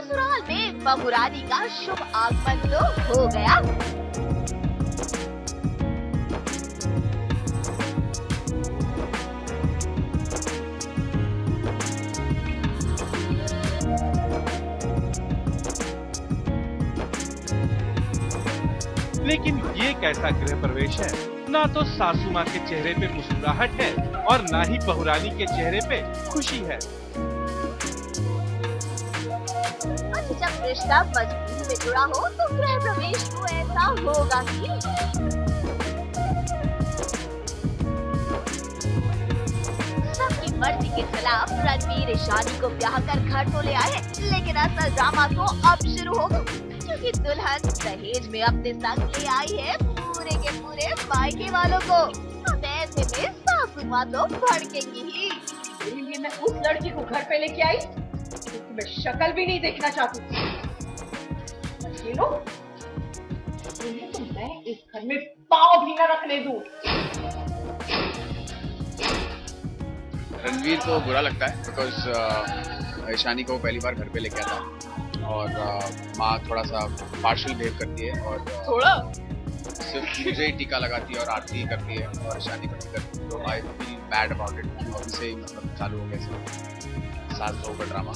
ससुराल में बहुरानी का शुभ आगमन तो हो गया। लेकिन ये कैसा गृह प्रवेश है? ना तो सासू माँ के चेहरे पे मुस्कुराहट है और ना ही बहुरानी के चेहरे पे खुशी है। जब रिश्ता मजबूरी में जुड़ा हो तो गृह प्रवेश तो ऐसा होगा ही। सबकी मर्जी के खिलाफ रणवीर ईशानी को ब्याह कर घर तो ले आए, लेकिन असल ड्रामा तो अब शुरू होगा, क्योंकि दुल्हन दहेज में अपने संग ले आई है पूरे के पूरे मायके वालों को। अब ऐसे में सासू माँ तो भड़केंगी ही। इसलिए मैं उस लड़की को घर पे लेके आई जिसकी मैं शक्ल भी नहीं देखना चाहती। लो, तो मैं इस घर में पाँव भी न रखने दूं। रणवीर को बुरा लगता है बिकॉज ईशानी को पहली बार घर पे लेके आता और माँ थोड़ा सा पार्शल बिहेव करती है और थोड़ा सिर्फ मुझे ही टीका लगाती है और आरती करती है और ईशानी को नहीं करती, तो I feel bad about it. अभी से ही मतलब चालू हो गया साल 2 का ड्रामा।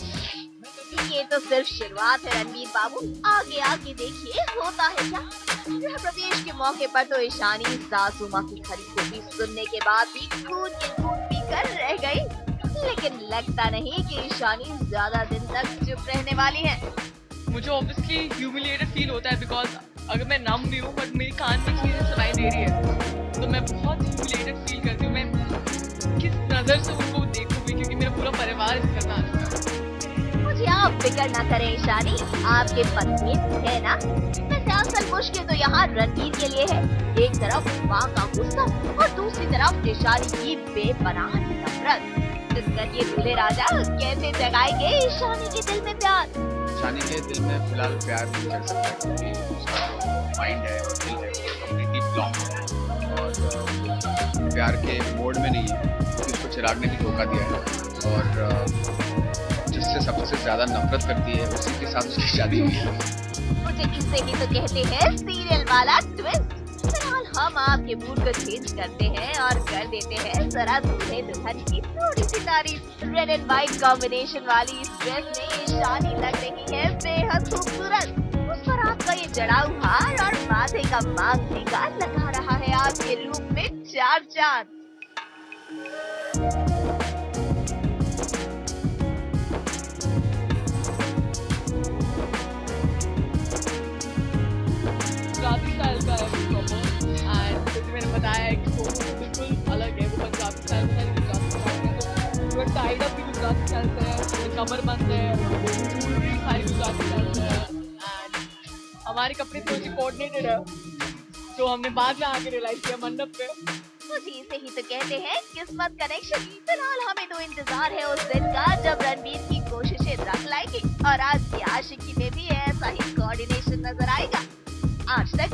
ये तो सिर्फ शुरुआत है रणवीर बाबू, आगे आगे देखिए होता है क्या। गृह प्रवेश के मौके पर तो ईशानी सासू माँ की खरी खोटी सुनने के बाद भी कूद के कूद पी कर रह गई, लेकिन लगता नहीं कि ईशानी ज्यादा दिन तक चुप रहने वाली है। मुझे ऑब्वियसली ह्यूमिलिएटेड फील होता है बिकॉज अगर मैं नम भी हूँ बट मेरी कान में चीजें सुनाई दे रही है तो मैं बहुत ह्यूमिलिएटेड फील करती हूँ। मैं किस नजर से उनको देखूंगी क्योंकि मेरा पूरा परिवार इस घर में आ चुका है। मुझे आप फिक्र न करें ईशानी, आपके पत्नी है ना। वैसे असल मुश्किल तो यहाँ रणवीर के लिए है। एक तरफ माँ का गुस्सा और दूसरी तरफ ईशानी की बेपनाह नफरत। इस करिए दूल्हे राजा कैसे जगाएंगे ईशानी के दिल में प्यार। ईशानी के दिल में फिलहाल प्यार नहीं चल सकता क्योंकि उसका जो माइंड है और दिल है वो कम्प्लीटली ब्लॉक है और प्यार के मोड में नहीं है, क्योंकि उसको चिराग ने भी धोखा दिया है और जिससे सबसे ज्यादा नफरत करती है उसी के साथ उसकी शादी हुई है। मुझे इसे ही तो कहते हैं सीरियल वाला ट्विस्ट। फिलहाल हम आपके मूड को चेंज करते हैं और कर देते हैं जरा दूल्हे दुल्हन की थोड़ी सी तारीफ। रेड एंड व्हाइट कॉम्बिनेशन वाली इस ड्रेस में ईशानी लग रही है बेहद खूबसूरत। उस पर आपका ये जड़ाऊ हार और माथे का मांग टीका लगा रहा है आपके रूप में 4 चांद। पंजाबी स्टाइल का है प्रॉपर एंड जैसे मैंने बताया है कि वो बिल्कुल अलग है। वो पंजाबी स्टाइल में है, गुजराती स्टाइल में तो वो टाइड अप भी गुजराती स्टाइल से है, कमर बंद है, ज्वेलरी सारी गुजराती स्टाइल से है एंड हमारे कपड़े थोड़ी सी कोऑर्डिनेटेड है जो हमने बाद में आके रियलाइज किया मंडप पे। मुझे इसे ही तो कहते हैं किस्मत कनेक्शन। फिलहाल हमें तो इंतजार है उस दिन का जब रणवीर की कोशिशें रंग लाएंगी और आज की आशिकी में भी ऐसा ही कोऑर्डिनेशन नजर आएगा। आज तक